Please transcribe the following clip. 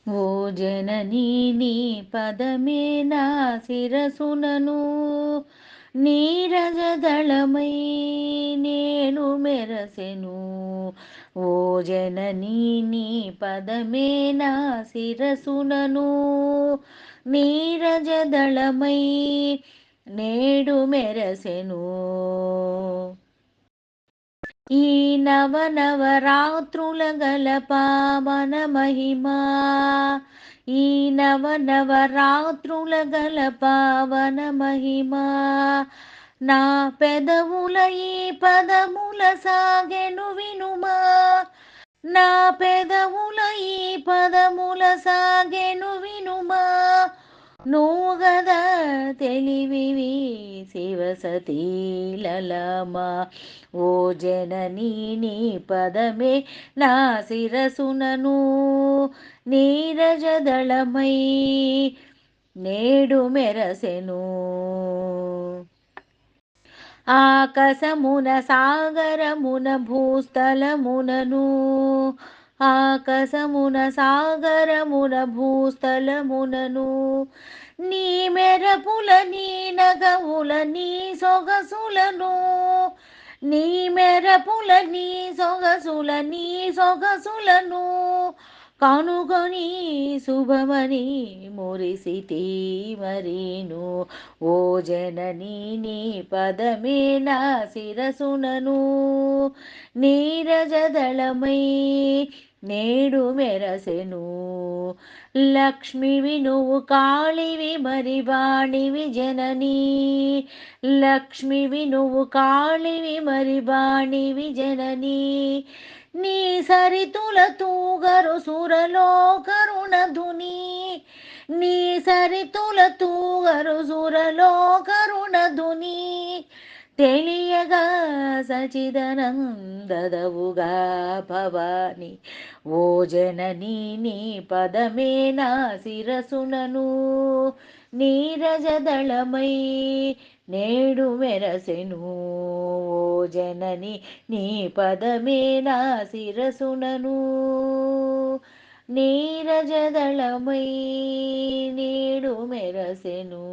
ఓ జననీ నీ పదమే నా శిరసునను నీరజదళమై నేను మెరసెను. ఓ జననీ నీ పదమే నా శిరసునను నీరజదళమై నేడు మెరసెను. ఈ నవనవరాత్రుల గల పావన మహిమా, ఈ నవనవరాత్రుల గల పావన మహిమా, నా పెదవుల ఈ పదముల సాగెను వినుమా, నా పెదవుల ఈ పదముల సాగెను వినుమా. నువ్వుగదా తెలివివి శివసతీ లలమా. ఓ జననీ నీ పదమే నా శిరసునను నీరజదళమై నేడు మెరసెను. ఆకాశమున సాగరమున భూస్థలమునను, ఆకాశమున సాగరమున భూస్థలమునను, నీ మెరపుల నీ నగవుల నీ సొగసులను, నీ మెరపుల నీ సొగసుల నీ సొగసులను కనుగొని శుభమని మురిసితి మరీను. ఓ జననీ నీ పదమే నా శిరసునను నీరజదళమై నేడు మెరసెను. లక్ష్మివి నువ్వు కాళివి మరి బాణివి జననీ, లక్ష్మివి నువ్వు కాళివి మరి బాణివి జననీ, నీ సరితుల తూగరు సురలో కరుణధుని, నీ సరితుల తూగరు సురలో కరుణధుని, తెలియగా సచిదనందదవుగా భవాని. ఓ జననీ నీ పదమే నా శిరసునను నీరజదళమై నేడు మెరసెను. ఓ జనని నీ పదమే నా శిరసునను నీరజదళమై నేడు మెరసెను.